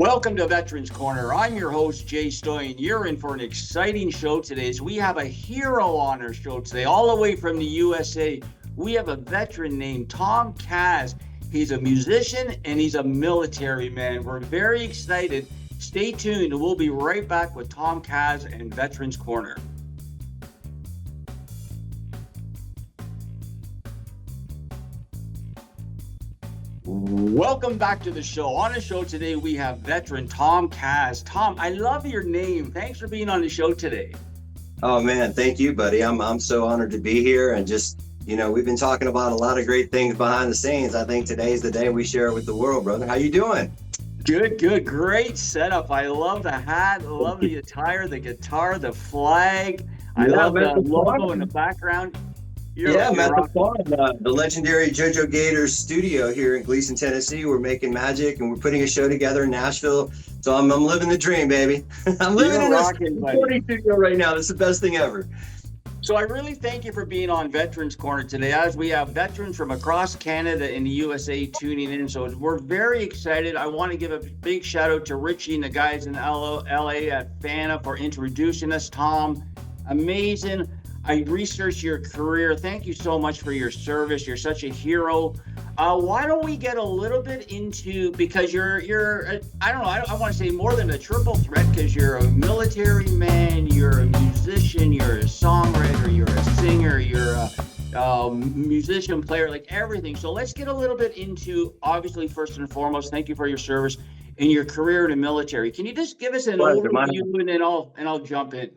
Welcome to Veterans Corner. I'm your host, Jay Stoyan. You're in for an exciting show today as we have a hero on our show today, all the way from the USA. We have a veteran named Thom Kaz. He's a musician and he's a military man. We're very excited. Stay tuned and we'll be right back with Thom Kaz and Veterans Corner. Welcome back to the show. On the show today, we have veteran Thom Kaz. Thom, I love your name. Thanks for being on the show today. Oh man, thank you, buddy. I'm so honored to be here, and just we've been talking about a lot of great things behind the scenes. I think today's the day we share it with the world, brother. How you doing? Good. Great setup. I love the hat. I love the attire, the guitar, the flag. I love the logo in the background. The legendary JoJo Gators studio here in Gleason, Tennessee. We're making magic and we're putting a show together in Nashville. So I'm living the dream, baby. I'm living in a recording studio right now. It's the best thing ever. So I really thank you for being on Veterans Corner today, as we have veterans from across Canada and the USA tuning in. So we're very excited. I want to give a big shout out to Richie and the guys in LA at FANA for introducing us. Thom, amazing. I researched your career. Thank you so much for your service. You're such a hero. Why don't we get a little bit into, because you're I don't know, I want to say more than a triple threat, because you're a military man, you're a musician, you're a songwriter, you're a singer, you're a musician, player, like everything. So let's get a little bit into, obviously, first and foremost, thank you for your service and your career in the military. Can you just give us an overview and then I'll jump in?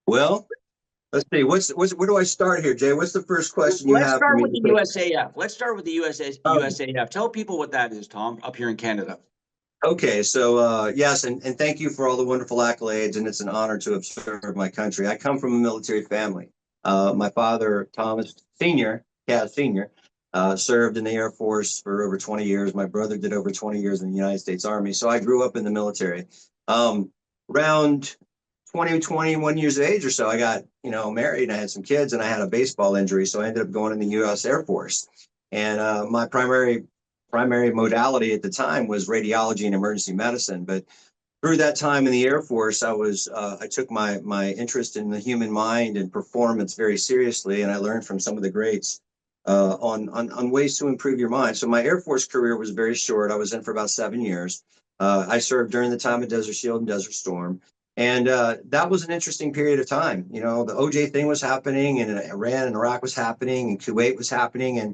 Well, let's see. Where do I start here, Jay? What's the first question you have? Let's start with the USAF. Let's start with the USAF. Tell people what that is, Thom, up here in Canada. Okay, so yes, and thank you for all the wonderful accolades, and it's an honor to have served my country. I come from a military family. My father, Thomas Sr., Kaz Sr., served in the Air Force for over 20 years. My brother did over 20 years in the United States Army. So I grew up in the military. Around 21 years of age or so, I got, married and I had some kids and I had a baseball injury. So I ended up going in the US Air Force. And my primary modality at the time was radiology and emergency medicine. But through that time in the Air Force, I took my interest in the human mind and performance very seriously. And I learned from some of the greats on ways to improve your mind. So my Air Force career was very short. I was in for about 7 years. I served during the time of Desert Shield and Desert Storm. And that was an interesting period of time. The OJ thing was happening, and Iran and Iraq was happening, and Kuwait was happening. And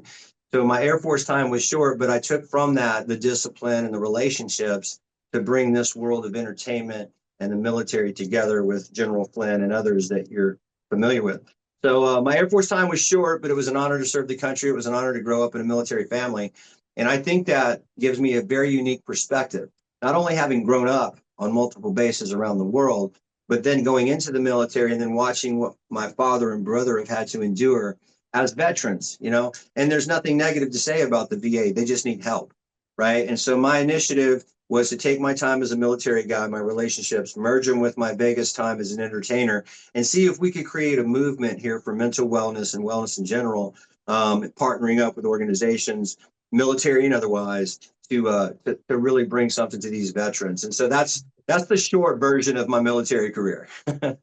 so my Air Force time was short, but I took from that the discipline and the relationships to bring this world of entertainment and the military together with General Flynn and others that you're familiar with. So my Air Force time was short, but it was an honor to serve the country. It was an honor to grow up in a military family. And I think that gives me a very unique perspective, not only having grown up on multiple bases around the world, but then going into the military and then watching what my father and brother have had to endure as veterans, and there's nothing negative to say about the VA. They just need help, right? And so my initiative was to take my time as a military guy, my relationships, merge them with my Vegas time as an entertainer, and see if we could create a movement here for mental wellness and wellness in general, partnering up with organizations, military and otherwise, to really bring something to these veterans. And so that's the short version of my military career.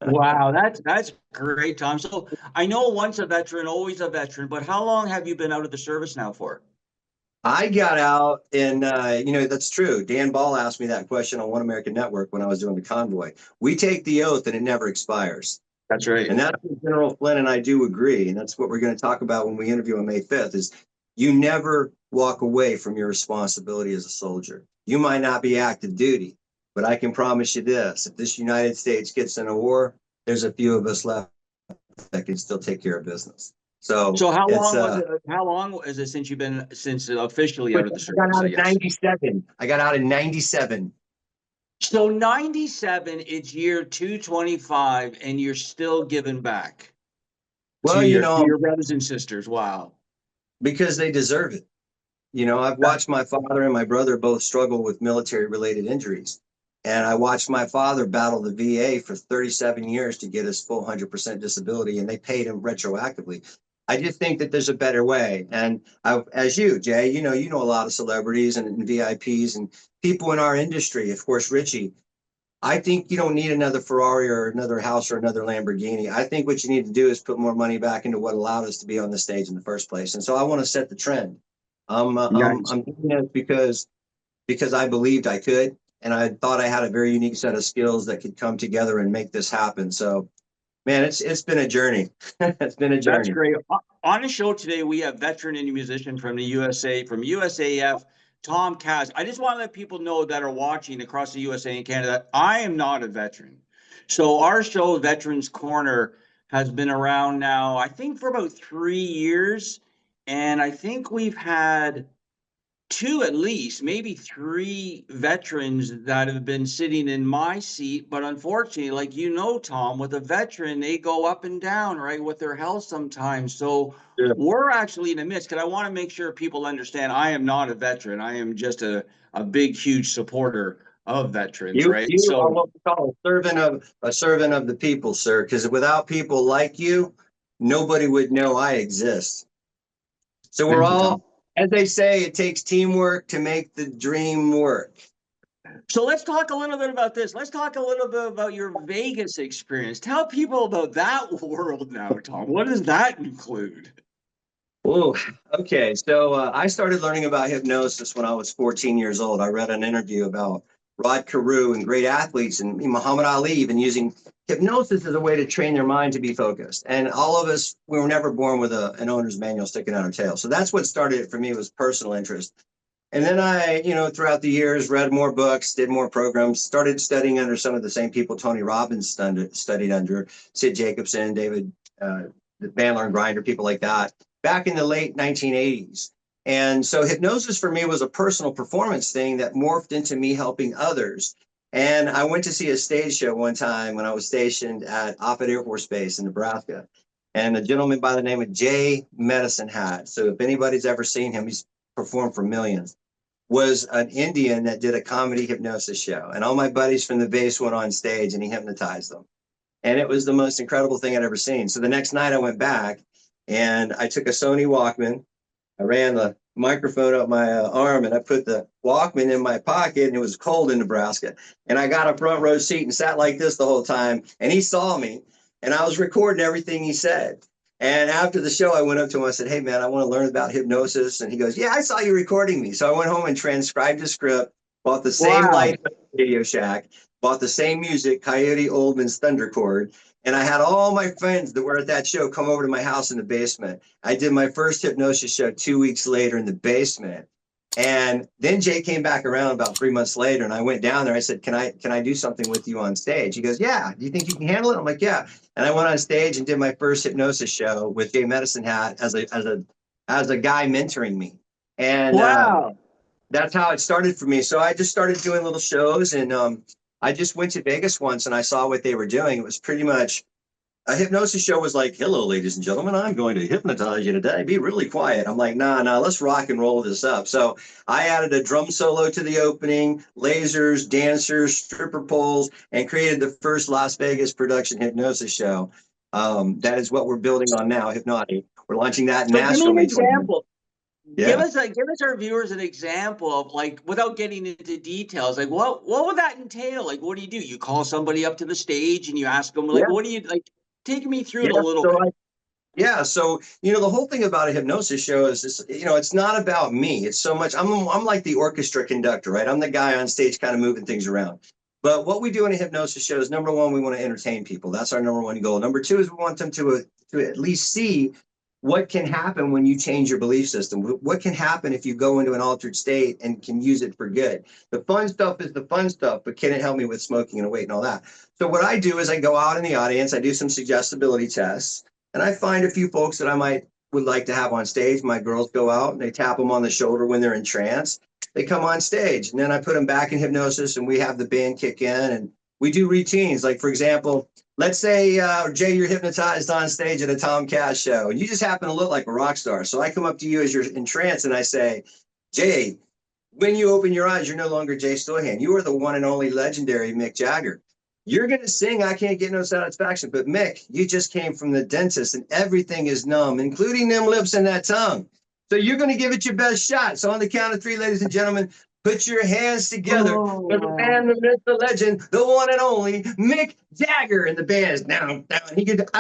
Wow, that's great, Thom. So I know once a veteran, always a veteran, but how long have you been out of the service now for? I got out and, that's true. Dan Ball asked me that question on One American Network when I was doing the convoy. We take the oath and it never expires. That's right. And that's what General Flynn and I do agree. And that's what we're going to talk about when we interview on May 5th is you never walk away from your responsibility as a soldier. You might not be active duty, but I can promise you this: if this United States gets in a war, there's a few of us left that can still take care of business. So how long is it since you've been officially out of the service? I got out in 97. I got out in 97. So 97, it's year 225, and you're still giving back. Well, to your brothers and sisters. Wow. Because they deserve it. I've watched my father and my brother both struggle with military-related injuries. And I watched my father battle the VA for 37 years to get his full 100% disability, and they paid him retroactively. I just think that there's a better way. And as you, Jay, you know a lot of celebrities and VIPs and people in our industry. Of course, Richie. I think you don't need another Ferrari or another house or another Lamborghini. I think what you need to do is put more money back into what allowed us to be on the stage in the first place. And so I want to set the trend. Nice. I'm doing this because I believed I could, and I thought I had a very unique set of skills that could come together and make this happen. So, man, it's been a journey. It's been a That's journey. great. On the show today, we have veteran and musician from the USA, from USAF, Thom Kaz. I just want to let people know that are watching across the USA and Canada, I am not a veteran. So our show, Veterans Corner, has been around now, I think, for about 3 years. And I think we've had two, at least maybe three veterans that have been sitting in my seat. But unfortunately, like Tom, with a veteran, they go up and down, right, with their health sometimes. So Yeah. we're actually in a midst, because I want to make sure people understand I am not a veteran. I am just a big, huge supporter of veterans, right? You are So what we call a servant of the people, sir. Because without people like you, nobody would know I exist. So we're thank you, Tom. all, as they say, it takes teamwork to make the dream work. So let's talk a little bit about this. Let's talk a little bit about your Vegas experience. Tell people about that world now, Tom. What does that include? Oh, okay. So I started learning about hypnosis when I was 14 years old. I read an interview about Rod Carew and great athletes and Muhammad Ali even using hypnosis as a way to train their mind to be focused. And all of us, we were never born with an owner's manual sticking out our tail. So that's what started it for me, was personal interest. And then I, throughout the years, read more books, did more programs, started studying under some of the same people Tony Robbins studied under, Sid Jacobson, David Bandler and Grinder, people like that, back in the late 1980s. And so hypnosis for me was a personal performance thing that morphed into me helping others. And I went to see a stage show one time when I was stationed at Offutt Air Force Base in Nebraska. And a gentleman by the name of Jay Medicine Hat. So if anybody's ever seen him, he's performed for millions, was an Indian that did a comedy hypnosis show. And all my buddies from the base went on stage and he hypnotized them. And it was the most incredible thing I'd ever seen. So the next night I went back and I took a Sony Walkman. I ran the microphone up my arm and I put the Walkman in my pocket, and it was cold in Nebraska. And I got a front row seat and sat like this the whole time. And he saw me and I was recording everything he said. And after the show, I went up to him. I said, "Hey, man, I want to learn about hypnosis." And he goes, "Yeah, I saw you recording me." So I went home and transcribed the script, bought the same Wow. light at Radio Shack, bought the same music, Coyote Oldman's Thunder Chord. And I had all my friends that were at that show come over to my house in the basement. I did my first hypnosis show 2 weeks later in the basement. And then Jay came back around about 3 months later, and I went down there. I said, can I do something with you on stage? He goes, "Yeah. Do you think you can handle it?" I'm like, "Yeah." And I went on stage and did my first hypnosis show with Jay Medicine Hat as a guy mentoring me. And Wow. that's how it started for me. So I just started doing little shows, and I just went to Vegas once and I saw what they were doing. It was pretty much a hypnosis show was like, "Hello, ladies and gentlemen, I'm going to hypnotize you today. Be really quiet." I'm like, nah, let's rock and roll this up. So I added a drum solo to the opening, lasers, dancers, stripper poles, and created the first Las Vegas production hypnosis show. That is what we're building on now, Hypnotic. We're launching that in So give me Nashville an May 29th. example. Yeah. Give us our viewers an example of, like, without getting into details, like what would that entail? Like, what do? You call somebody up to the stage and you ask them, like, Yeah. what do you like? Take me through it a Yeah. little So bit. Yeah, so the whole thing about a hypnosis show is this, it's not about me. It's so much I'm like the orchestra conductor, right? I'm the guy on stage kind of moving things around. But what we do in a hypnosis show is, number one, we want to entertain people. That's our number one goal. Number two is we want them to at least see what can happen when you change your belief system. What can happen if you go into an altered state and can use it for good. The fun stuff is the fun stuff, but can it help me with smoking and weight and all that? So what I do is I go out in the audience, I do some suggestibility tests, and I find a few folks that would like to have on stage. My girls go out and they tap them on the shoulder when they're in trance. They come on stage, and then I put them back in hypnosis, and we have the band kick in, and we do routines. Like, for example, let's say, Jay, you're hypnotized on stage at a Thom Kaz show, and you just happen to look like a rock star. So I come up to you as you're in trance, and I say, "Jay, when you open your eyes, you're no longer Jay Stoian. You are the one and only legendary Mick Jagger." You're going to sing I Can't Get No Satisfaction, but Mick, you just came from the dentist and everything is numb, including them lips and that tongue. So you're going to give it your best shot. So on the count of three, ladies and gentlemen, put your hands together for the man, the myth, the legend, the one and only Mick Jagger. And the band is down. He gets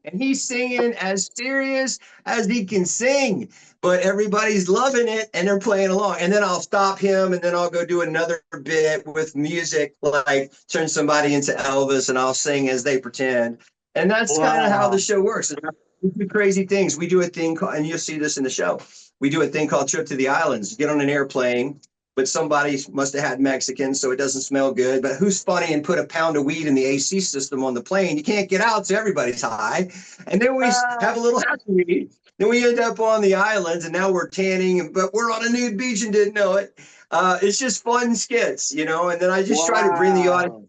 and he's singing as serious as he can sing. But everybody's loving it and they're playing along. And then I'll stop him and then I'll go do another bit with music, like turn somebody into Elvis and I'll sing as they pretend. And that's kind of how the show works. We do crazy things. We do a thing called, and you'll see this in the show. We do a thing called Trip to the Islands. Get on an airplane, but somebody must have had Mexican, so it doesn't smell good. But who's funny and put a pound of weed in the AC system on the plane? You can't get out, so everybody's high. And then we have a little happy weed. Then we end up on the islands, and now we're tanning, but we're on a nude beach and didn't know it. It's just fun skits, you know. And then I just try to bring the audience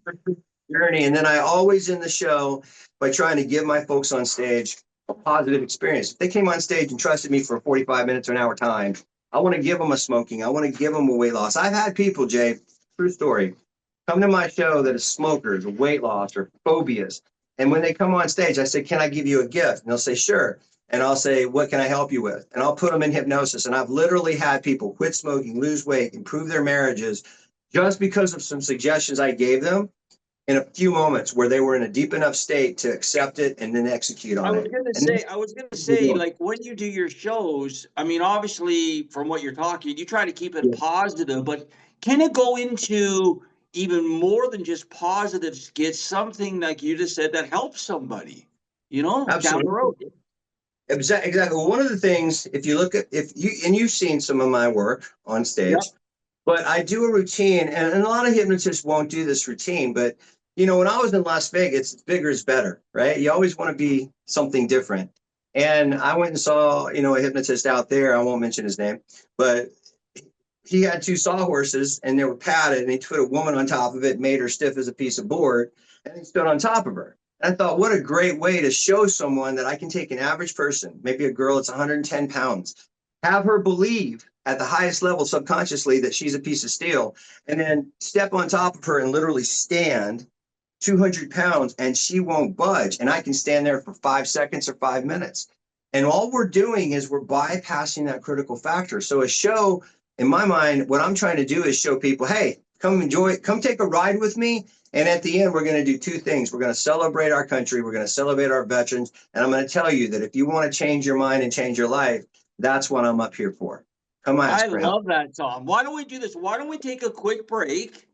journey. And then I always end the show by trying to give my folks on stage a positive experience. If they came on stage and trusted me for 45 minutes or an hour time, I want to give them a smoking. I want to give them a weight loss. I've had people, Jay, true story, come to my show that is smokers or weight loss or phobias. And when they come on stage, I say, can I give you a gift? And they'll say, sure. And I'll say, what can I help you with? And I'll put them in hypnosis. And I've literally had people quit smoking, lose weight, improve their marriages just because of some suggestions I gave them in a few moments where they were in a deep enough state to accept it and then execute on it. I was gonna say, like when you do your shows, I mean, obviously from what you're talking, you try to keep it positive, but can it go into even more than just positive skits, something like you just said that helps somebody, you know, down the road? Exactly. Well, one of the things, if you look at, you've seen some of my work on stage, but I do a routine, and a lot of hypnotists won't do this routine, but you know, when I was in Las Vegas, bigger is better, right? You always want to be something different. And I went and saw, you know, a hypnotist out there. I won't mention his name, but he had two sawhorses and they were padded and he put a woman on top of it, made her stiff as a piece of board, and he stood on top of her. And I thought, what a great way to show someone that I can take an average person, maybe a girl that's 110 pounds, have her believe at the highest level subconsciously that she's a piece of steel, and then step on top of her and literally stand 200 pounds and she won't budge. And I can stand there for 5 seconds or 5 minutes. And all we're doing is we're bypassing that critical factor. So a show, in my mind, what I'm trying to do is show people, hey, come enjoy it. Come take a ride with me. And at the end, we're going to do two things. We're going to celebrate our country. We're going to celebrate our veterans. And I'm going to tell you that if you want to change your mind and change your life, that's what I'm up here for. Come on. I love that, Thom. Why don't we do this? Why don't we take a quick break?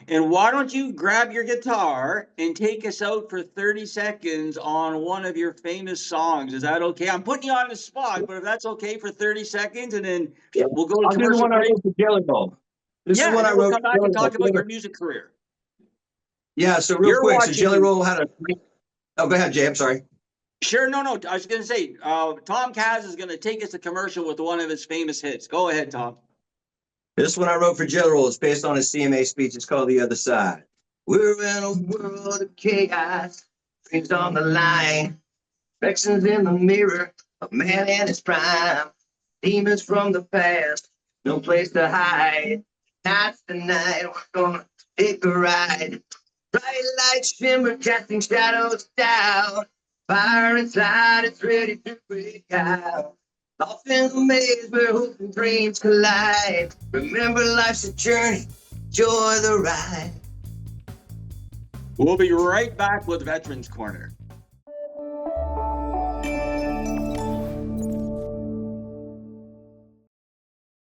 And why don't you grab your guitar and take us out for 30 seconds on one of your famous songs? Is that okay? I'm putting you on the spot, but if that's okay for 30 seconds, and then we'll go to commercial break. This is what I wrote. Come back and talk about your music career. Yeah, so real quick, so Jelly Roll had a... Oh, go ahead, Jay, I'm sorry. Sure, no. I was going to say, Thom Kaz is going to take us to commercial with one of his famous hits. Go ahead, Thom. This one I wrote for Jelly Roll. It's based on his CMA speech. It's called The Other Side. We're in a world of chaos, dreams on the line, reflections in the mirror, a man in his prime, demons from the past, no place to hide. Night's the night, we're gonna take a ride. Bright lights shimmer, casting shadows down. Fire inside, it's ready to break out. Off in the maze where hope and dreams collide. Remember, life's a journey, enjoy the ride. We'll be right back with Veterans Corner.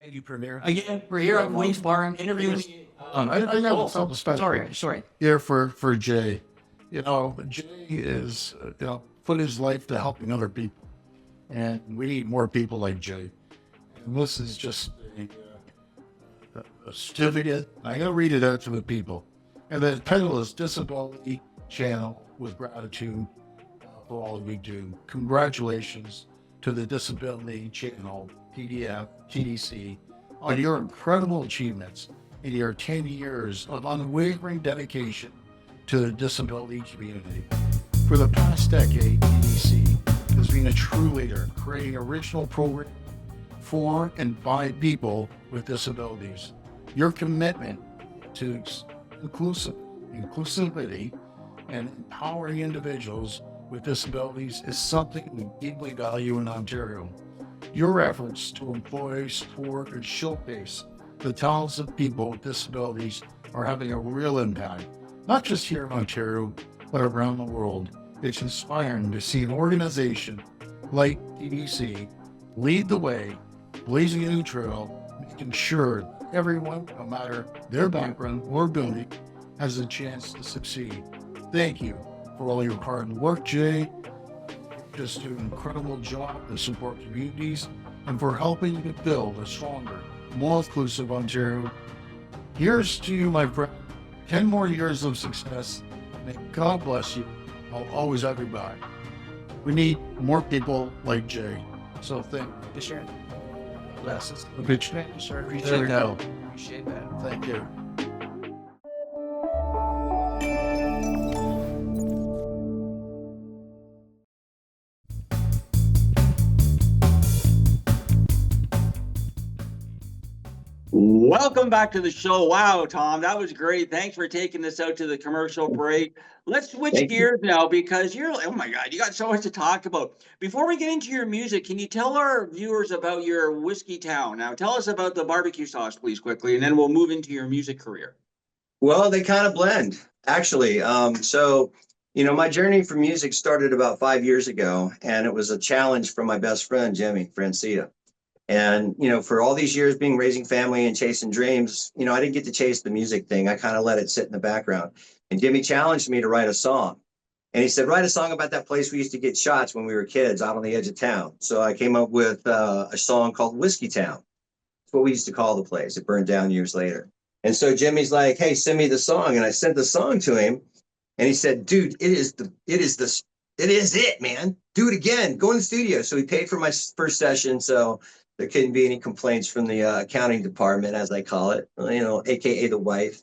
Thank you, Premier. Again, we're here at Wayne's Bar interviewing. I know something special. Sorry. Here for Jay. You know, Jay is put his life to helping other people. And we need more people like Jay. And this is just a certificate. I'm going to read it out to the people. And the title is Disability Channel with Gratitude for all you do. Congratulations to the Disability Channel, PDF, TDC, on your incredible achievements in your 10 years of unwavering dedication to the disability community. For the past decade, TDC has been a true leader, creating original programs for and by people with disabilities. Your commitment to inclusiveness inclusivity and empowering individuals with disabilities is something we deeply value in Ontario. Your efforts to employ, support, and showcase the talents of people with disabilities are having a real impact, not just here in Ontario, but around the world. It's inspiring to see an organization like TDC lead the way, blazing a new trail, making sure everyone, no matter their background or ability, has a chance to succeed. Thank you for all your hard work, Jay. Just do an incredible job to support communities and for helping to build a stronger, more inclusive Ontario. Here's to you, my friend. 10 more years of success. May God bless you. I'll always have your back. We need more people like Jay. So thank you. Sure. Bless. A big change. Sure. There we Appreciate go. that. Appreciate that. Thank you. Welcome back to the show. Wow, Tom, that was great. Thanks for taking us out to the commercial break. Let's switch Thank you. gears now because oh my God, you got so much to talk about. Before we get into your music, can you tell our viewers about your Whiskey Town? Now, tell us about the barbecue sauce, please, quickly, and then we'll move into your music career. Well, they kind of blend, actually. My journey for music started about 5 years ago, and it was a challenge from my best friend, Jimmy Francia. And, for all these years being raising family and chasing dreams, I didn't get to chase the music thing. I kind of let it sit in the background. And Jimmy challenged me to write a song. And he said, write a song about that place we used to get shots when we were kids out on the edge of town. So I came up with a song called Whiskey Town. That's what we used to call the place. It burned down years later. And so Jimmy's like, hey, send me the song. And I sent the song to him. And he said, dude, it is it, man. Do it again. Go in the studio. So he paid for my first session. So there couldn't be any complaints from the accounting department, as I call it, AKA the wife.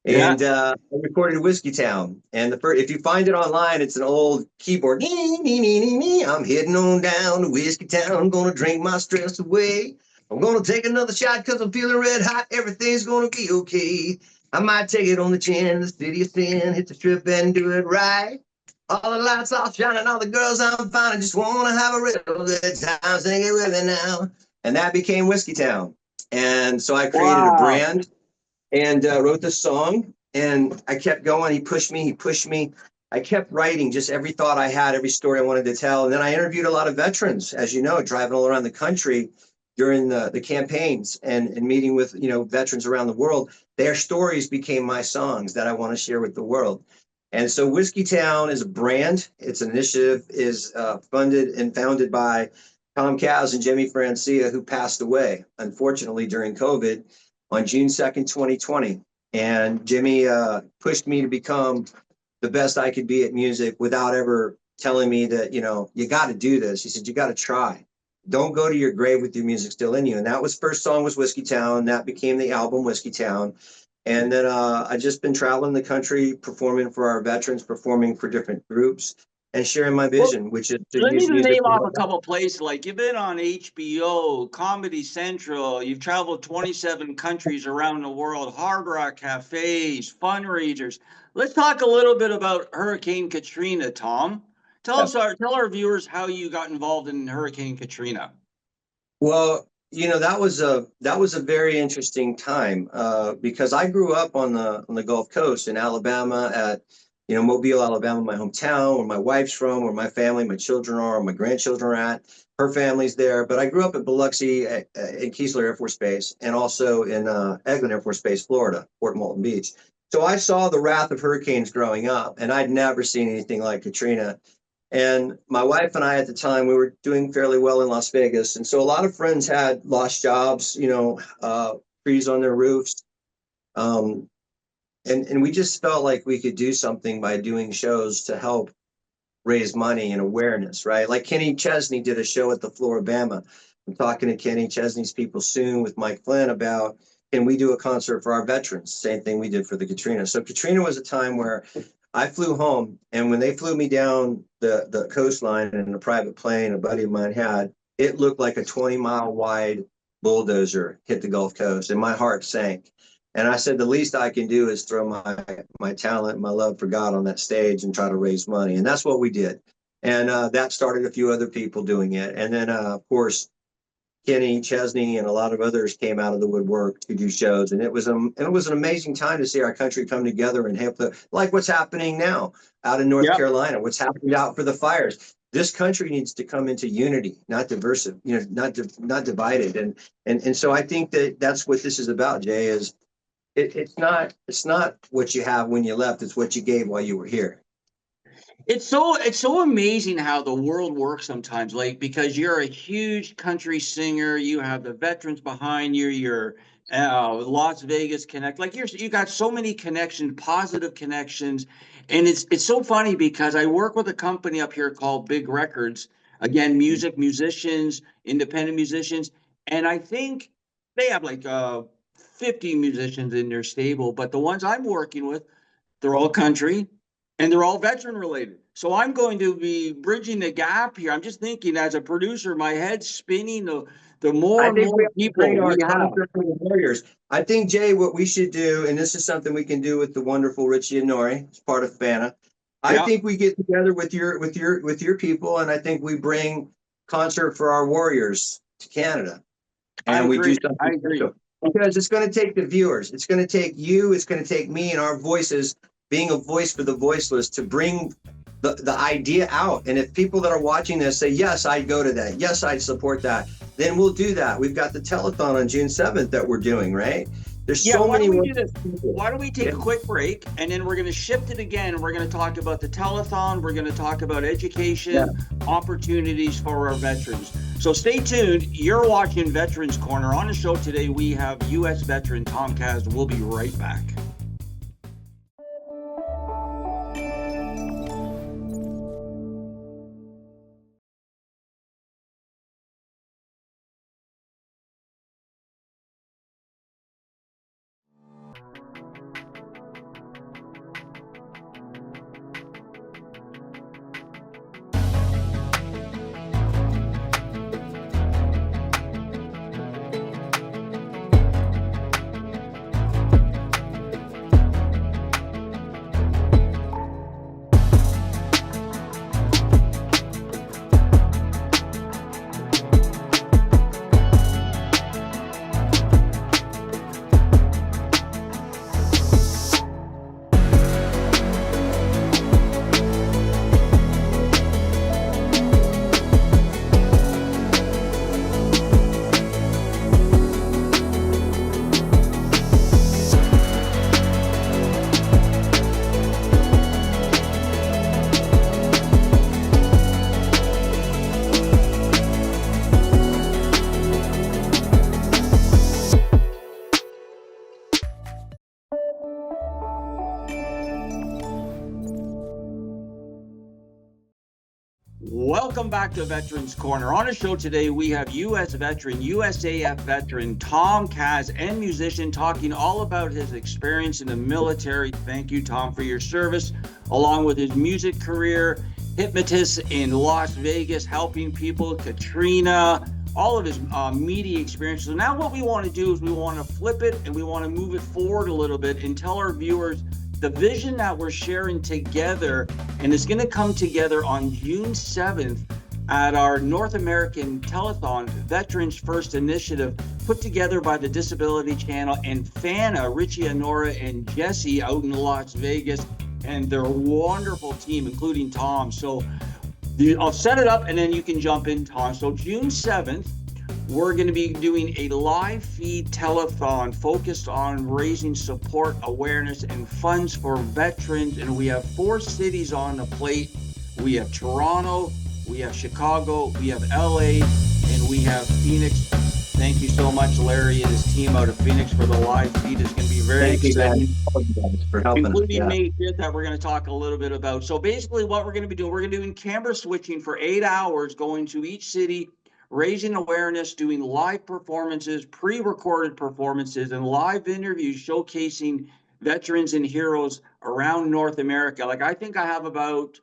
Yeah. And I recorded Whiskey Town. And if you find it online, it's an old keyboard. I'm heading on down to Whiskey Town. I'm going to drink my stress away. I'm going to take another shot because I'm feeling red hot. Everything's going to be okay. I might take it on the chin, the city of sin, hit the strip and do it right. All the lights off shining, all the girls I'm finding just want to have a real good time. Sing it with me now. And that became Whiskey Town. And so I created a brand and wrote the song. And I kept going. He pushed me. I kept writing just every thought I had, every story I wanted to tell. And then I interviewed a lot of veterans, as you know, driving all around the country during the campaigns and meeting with, veterans around the world. Their stories became my songs that I want to share with the world. And so Whiskey Town is a brand. Its initiative is funded and founded by Thom Kaz and Jimmy Francia, who passed away, unfortunately, during COVID on June 2nd, 2020. And Jimmy pushed me to become the best I could be at music without ever telling me that, you got to do this. He said, you got to try. Don't go to your grave with your music still in you. And that was first song was Whiskey Town. That became the album Whiskey Town. And then I just been traveling the country, performing for our veterans, performing for different groups, and sharing my vision, which is to Let me use music. name off a couple places. Like you've been on HBO, Comedy Central. You've traveled 27 countries around the world. Hard Rock cafes, fundraisers. Let's talk a little bit about Hurricane Katrina, Tom. Tell our viewers how you got involved in Hurricane Katrina. Well, that was a very interesting time because I grew up on the Gulf Coast in Alabama at Mobile, Alabama, my hometown, where my wife's from, where my family, my children are, my grandchildren are at. Her family's there, but I grew up at Biloxi in Keesler Air Force Base and also in Eglin Air Force Base, Florida, Fort Walton Beach. So I saw the wrath of hurricanes growing up, and I'd never seen anything like Katrina. And my wife and I at the time, we were doing fairly well in Las Vegas. And so a lot of friends had lost jobs, trees on their roofs. And we just felt like we could do something by doing shows to help raise money and awareness, right? Like Kenny Chesney did a show at the Floribama. I'm talking to Kenny Chesney's people soon with Mike Flynn about, can we do a concert for our veterans? Same thing we did for the Katrina. So Katrina was a time where I flew home, and when they flew me down the coastline in a private plane a buddy of mine had, it looked like a 20-mile wide bulldozer hit the Gulf Coast, and my heart sank. And I said, the least I can do is throw my talent, my love for God on that stage and try to raise money. And that's what we did. And that started a few other people doing it. And then, of course, Kenny Chesney and a lot of others came out of the woodwork to do shows. And it was an amazing time to see our country come together and help like what's happening now out in North Carolina, what's happening out for the fires. This country needs to come into unity, not diversive, not divided. And so I think that's what this is about, Jay, is it's not what you have when you left, it's what you gave while you were here. It's so amazing how the world works sometimes, like, because you're a huge country singer, you have the veterans behind you, you're Las Vegas connect, like you got so many connections, positive connections. And it's so funny because I work with a company up here called Big Records, again, musicians, independent musicians, and I think they have like 50 musicians in their stable, but the ones I'm working with, they're all country and they're all veteran related. So I'm going to be bridging the gap here. I'm just thinking as a producer, my head's spinning. The more and more people we have. Warriors. I think, Jay, what we should do, and this is something we can do with the wonderful Richie and Nori, as part of FANA. I think we get together with your people, and I think we bring concert for our warriors to Canada. And we do something. I agree. Because it's going to take the viewers. It's going to take you. It's going to take me and our voices, being a voice for the voiceless, to bring the idea out. And if people that are watching this say, yes, I'd go to that, yes, I'd support that, then we'll do that. We've got the telethon on June 7th that we're doing, right? There's so many. Why don't we take a quick break, and then we're going to shift it again. We're going to talk about the telethon. We're going to talk about education, opportunities for our veterans. So stay tuned. You're watching Veterans Corner. On the show today, we have U.S. veteran Thom Kaz. We'll be right back. Welcome back to Veterans Corner. On the show today, we have U.S. veteran, USAF veteran, Thom Kaz, and musician, talking all about his experience in the military. Thank you, Thom, for your service, along with his music career, hypnotist in Las Vegas, helping people, Katrina, all of his media experiences. So now what we want to do is we want to flip it and we want to move it forward a little bit and tell our viewers the vision that we're sharing together, and it's going to come together on June 7th at our North American Telethon, Veterans First Initiative, put together by the Disability Channel and FANA, Richie, Nora, and Jesse out in Las Vegas, and their wonderful team, including Thom. So I'll set it up, and then you can jump in, Thom. So June 7th, we're going to be doing a live feed telethon focused on raising support, awareness, and funds for veterans. And we have 4 cities on the plate. We have Toronto, we have Chicago, we have LA, and we have Phoenix. Thank you so much, Larry and his team out of Phoenix, for the live feed. It's going to be very exciting. For helping including us, May 5th, that we're going to talk a little bit about. So basically what we're going to be doing, we're going to be doing camera switching for 8 hours, going to each city, raising awareness, doing live performances, pre-recorded performances, and live interviews showcasing veterans and heroes around North America. Like, I think I have about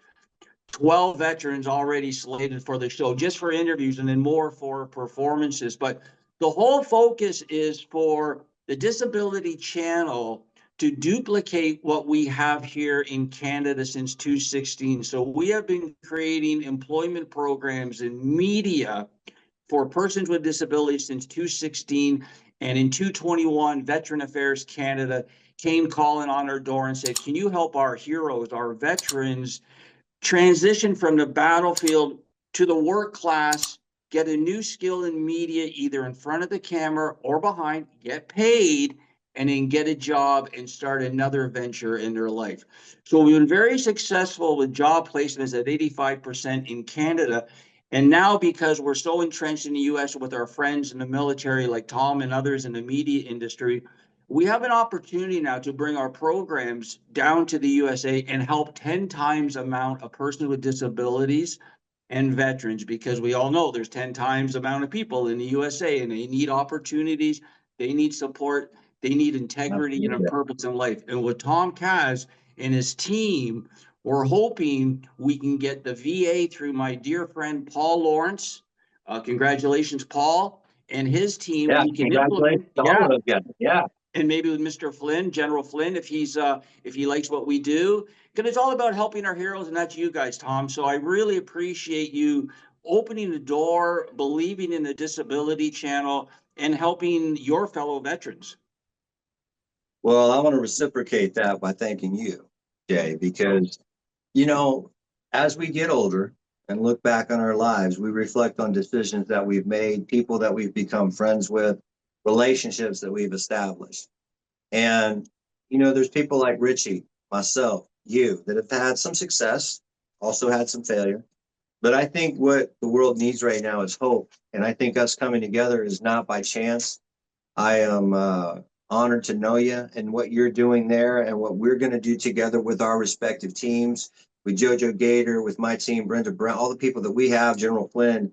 12 veterans already slated for the show, just for interviews, and then more for performances. But the whole focus is for the Disability Channel to duplicate what we have here in Canada since 2016. So we have been creating employment programs and media for persons with disabilities since 2016. And in 2021, Veteran Affairs Canada came calling on our door and said, can you help our heroes, our veterans, transition from the battlefield to the work class, get a new skill in media, either in front of the camera or behind, get paid, and then get a job and start another venture in their life. So we've been very successful with job placements at 85% in Canada. And now, because we're so entrenched in the US with our friends in the military, like Tom and others in the media industry, we have an opportunity now to bring our programs down to the USA and help 10 times amount of persons with disabilities and veterans, because we all know there's 10 times amount of people in the USA and they need opportunities, they need support, they need integrity and a purpose in life. And with Thom Kaz and his team, we're hoping we can get the VA through my dear friend Paul Lawrence. Congratulations, Paul, and his team. Yeah, We can congratulations implement, to all of those guys. Yeah. and maybe with Mr. Flynn, General Flynn, if he likes what we do, because it's all about helping our heroes, and that's you guys, Tom. So I really appreciate you opening the door, believing in the Disability Channel, and helping your fellow veterans. Well, I want to reciprocate that by thanking you, Jay, because, you know, as we get older and look back on our lives, we reflect on decisions that we've made, people that we've become friends with, relationships that we've established. And, you know, there's people like Richie, myself, you, that have had some success, also had some failure. But I think what the world needs right now is hope. And I think us coming together is not by chance. I am honored to know you and what you're doing there and what we're going to do together with our respective teams, with JoJo Gator, with my team, Brenda Brown, all the people that we have, General Flynn.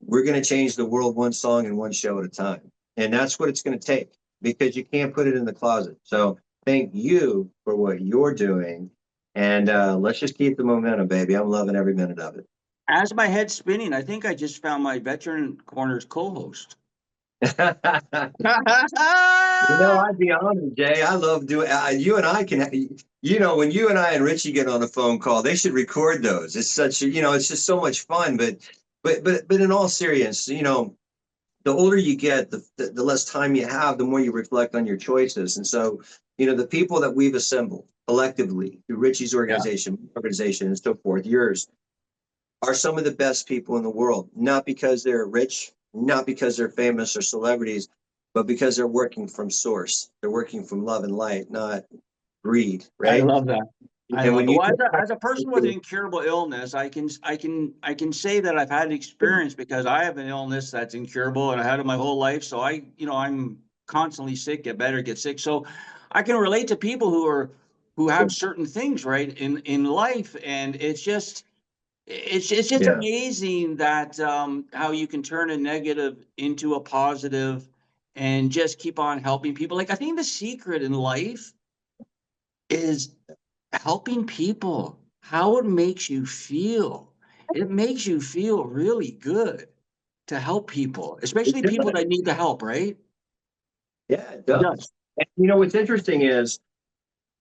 We're going to change the world one song and one show at a time. And that's what it's going to take, because you can't put it in the closet. So thank you for what you're doing. And let's just keep the momentum, baby. I'm loving every minute of it. As my head's spinning, I think I just found my Veteran Corners co-host. You know, I'd be honored, Jay. I love doing. You and I can. You know, when you and I and Richie get on a phone call, they should record those. It's such. You know, it's just so much fun. But in all seriousness, you know, the older you get, the less time you have, the more you reflect on your choices. And so, you know, the people that we've assembled collectively through Richie's organization, and so forth, yours, are some of the best people in the world. Not because they're rich, not because they're famous or celebrities, but because they're working from source. They're working from love and light, not greed, I right? love that. And when you Well, as a person with an incurable illness, I can say that I've had experience, because I have an illness that's incurable and I had it my whole life. So I'm constantly sick, get better, get sick. So I can relate to people who have certain things, right, in life, and it's just yeah, amazing that how you can turn a negative into a positive and just keep on helping people. Like, I think the secret in life is helping people, how it makes you feel. It makes you feel really good to help people, it especially people does. that need the help, right? Yeah, it It does. does. And you know what's interesting is,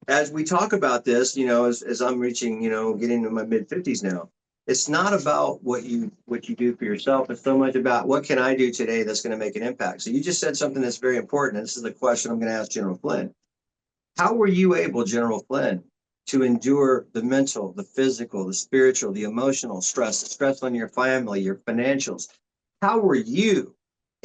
as we talk about this, you know, as I'm reaching, you know, getting to my mid-50s now, it's not about what you do for yourself. It's so much about what can I do today that's going to make an impact. So you just said something that's very important. And this is the question I'm going to ask General Flynn. How were you able, General Flynn, to endure the mental, the physical, the spiritual, the emotional stress, the stress on your family, your financials? How were you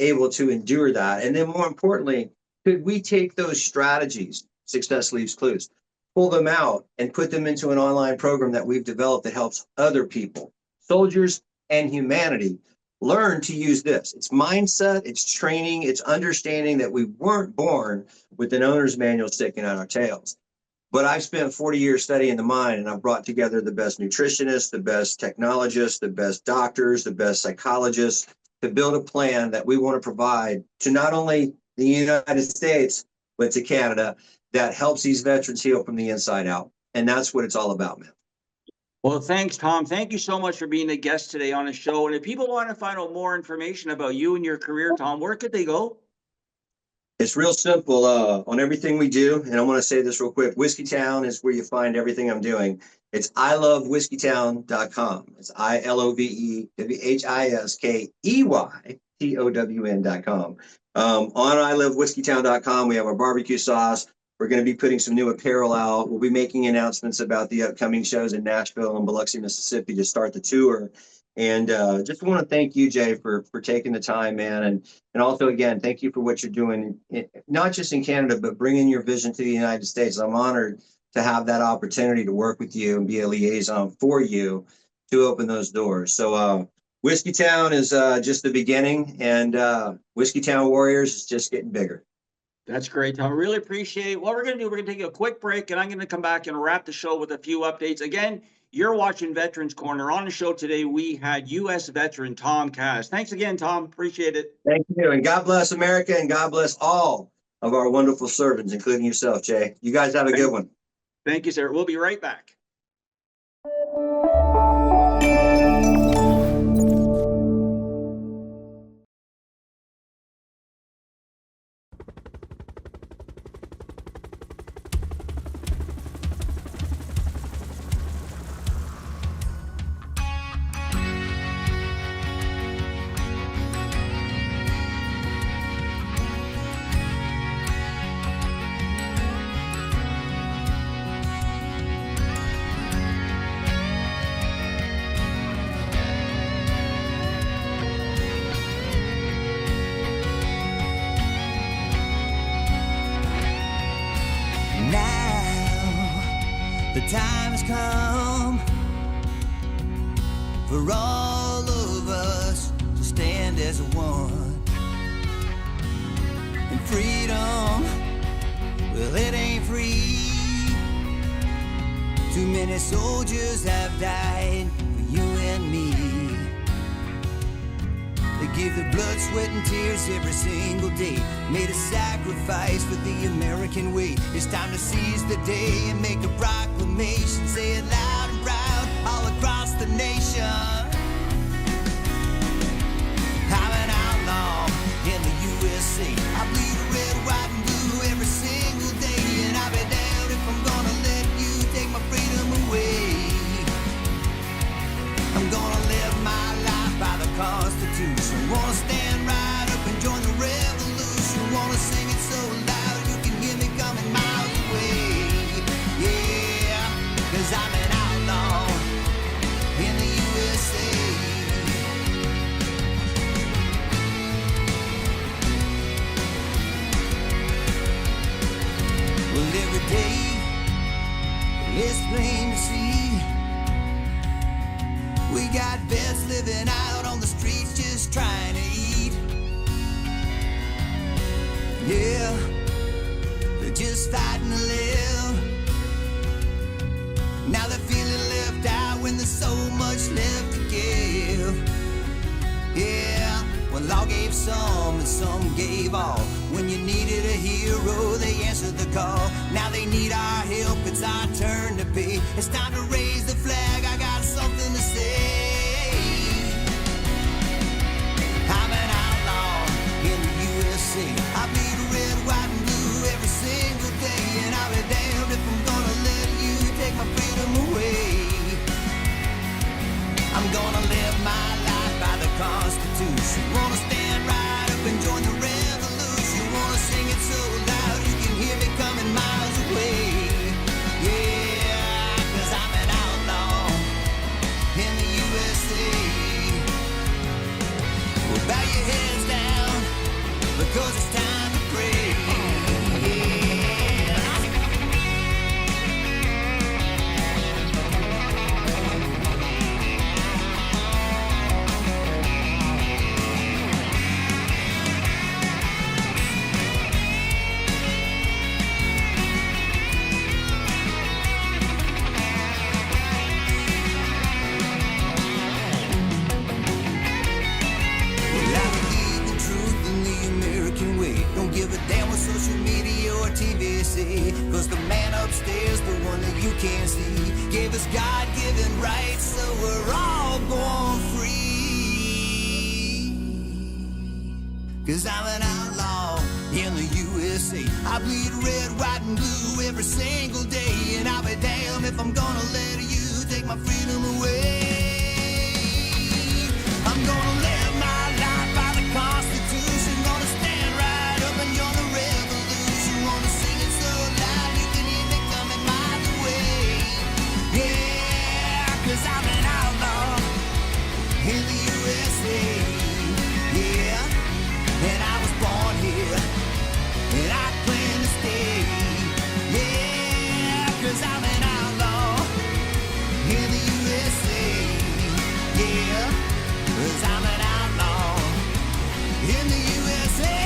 able to endure that? And then more importantly, could we take those strategies, success leaves clues, pull them out and put them into an online program that we've developed that helps other people, soldiers and humanity, learn to use this? It's mindset, it's training, it's understanding that we weren't born with an owner's manual sticking out our tails. But I've spent 40 years studying the mind, and I've brought together the best nutritionists, the best technologists, the best doctors, the best psychologists to build a plan that we want to provide to not only the United States, but to Canada, that helps these veterans heal from the inside out. And that's what it's all about, man. Well, thanks, Tom. Thank you so much for being a guest today on the show. And if people want to find out more information about you and your career, Tom, where could they go? It's real simple on everything we do. And I want to say this real quick. Whiskeytown is where you find everything I'm doing. It's ilovewhiskeytown.com. It's ilovewhiskeyton.com. On ilovewhiskeytown.com, we have our barbecue sauce. We're going to be putting some new apparel out. We'll be making announcements about the upcoming shows in Nashville and Biloxi, Mississippi to start the tour. And just want to thank you, Jay, for taking the time, man. And also, again, thank you for what you're doing, not just in Canada, but bringing your vision to the United States. I'm honored to have that opportunity to work with you and be a liaison for you to open those doors. So Whiskeytown is just the beginning, and Whiskeytown Warriors is just getting bigger. That's great, Tom. Really appreciate it. What we're going to do, we're going to take a quick break, and I'm going to come back and wrap the show with a few updates. Again, you're watching Veterans Corner. On the show today, we had U.S. veteran Thom Kaz. Thanks again, Tom. Appreciate it. Thank you. And God bless America, and God bless all of our wonderful servants, including yourself, Jay. You guys have a good one. Thank you, sir. We'll be right back. The time has come for all of us to stand as one. And freedom, well, it ain't free. Too many soldiers have died for you and me. They gave their blood, sweat, and tears every single day. Made a sacrifice for the American way. It's time to seize the day and make a proclamation. Say it loud and proud all across the nation. I'm an outlaw in the USA. I bleed red, white, and blue every single day. And I'll be damned if I'm gonna let you take my freedom away. I'm gonna live my life by the Constitution. Wanna stand right up and join the revolution. Wanna sing it so loud you can hear me coming miles away. Yeah, 'cause I'm an outlaw in the USA. Well, every day it's plain to see we got vets living out on the streets just trying to eat. Yeah, they're just fighting to live. Now they're feeling left out when there's so much left to give. Yeah, well, all gave some and some gave all. When you needed a hero, they answered the call. Now they need our help, it's our turn to pay. It's time to raise the flag, I got something to say. I'm an outlaw in the USA. I bleed red, white, and blue every single day. And I'll be damned if I'm gonna let you take my freedom away. I'm gonna live my life by the Constitution. Wanna stand right up and join the revolution. Wanna sing it so loud you can hear me coming miles away. Yeah, 'cause I'm an outlaw in the USA. Well, bow your heads down because it's time to pray. Cause the man upstairs, the one that you can't see, gave us God-given rights, so we're all born free. Cause I'm an outlaw in the USA. USA. I bleed red, white, and blue every single day, and I'll be damned if I'm gonna let you take my freedom away. I'm gonna live my life by the Constitution, gonna stand right up and join the revolution, wanna sing it so loud you can hear me coming miles away. Yeah, 'cause I'm an outlaw in the USA. Yeah, and I was born here, and I plan to stay. Yeah, 'cause I'm an outlaw in the USA. Yeah, 'cause I'm an outlaw in the USA.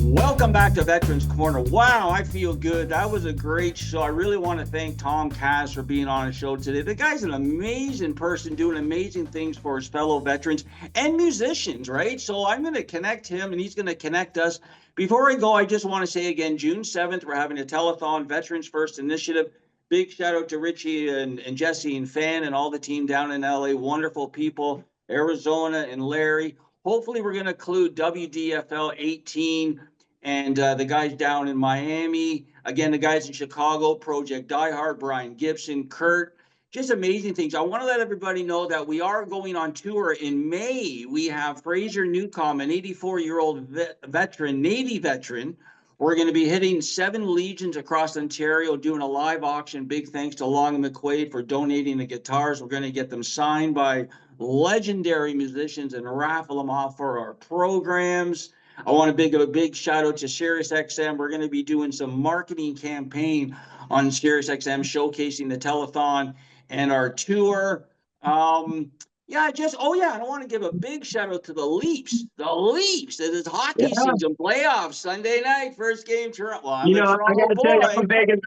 Welcome back to Veterans Corner. Wow, I feel good. That was a great show. I really want to thank Thom Kaz for being on the show today. The guy's an amazing person doing amazing things for his fellow veterans and musicians, right? So I'm going to connect him and he's going to connect us. Before I go, I just want to say again, June 7th, we're having a telethon, Veterans First Initiative. Big shout out to Richie and Jesse and Fan and all the team down in LA. Wonderful people, Arizona and Larry. Hopefully we're going to include WDFL 18 and the guys down in Miami. Again, the guys in Chicago, Project Die Hard, Brian Gibson, Kurt. Just amazing things. I want to let everybody know that we are going on tour in May. We have Fraser Newcomb, an 84-year-old veteran, Navy veteran. We're going to be hitting 7 legions across Ontario, doing a live auction. Big thanks to Long and McQuaid for donating the guitars. We're going to get them signed by legendary musicians and raffle them off for our programs. I want to give a big shout out to SiriusXM. We're going to be doing some marketing campaign on SiriusXM, showcasing the telethon and our tour. And I want to give a big shout out to the Leafs. The Leafs. It is hockey season, playoffs, Sunday night, first game. Well, I'm a Toronto I gotta boy. tell you, I'm a Vegas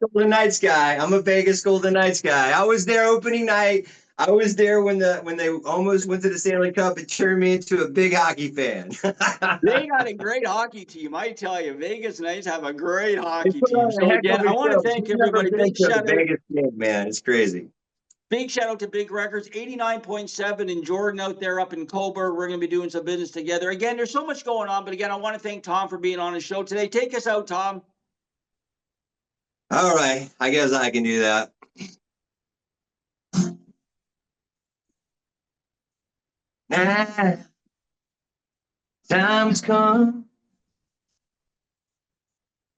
Golden Knights guy. I was there opening night. I was there when they almost went to the Stanley Cup. It turned me into a big hockey fan. They got a great hockey team. I tell you, Vegas Knights have a great hockey They put team. on a So heck again, of a I want to show. thank You've never everybody. been Big to a shout out. Vegas game, man. It's crazy. Big shout out to Big Records, 89.7 in Jordan out there up in Coburg. We're going to be doing some business together. Again, there's so much going on, but again, I want to thank Thom for being on the show today. Take us out, Thom. All right. I guess I can do that. Now, time has come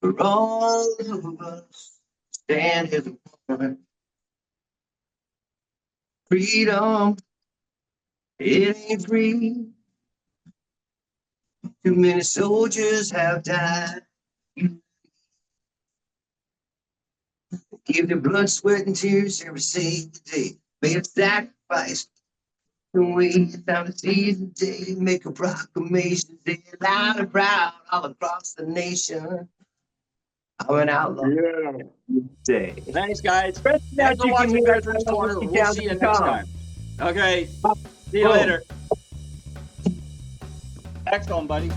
for all of us to stand as one. Freedom, it ain't free. Too many soldiers have died. Give their blood, sweat, and tears every single day. Made a sacrifice. And we time to seize the day, make a proclamation, say it loud and proud all across the nation. I'm an outlaw. Day. Thanks, guys. That Thanks for you can watching hear Veterans it. Corner. We'll see you next time. Okay. See you Boom. later. Excellent, buddy.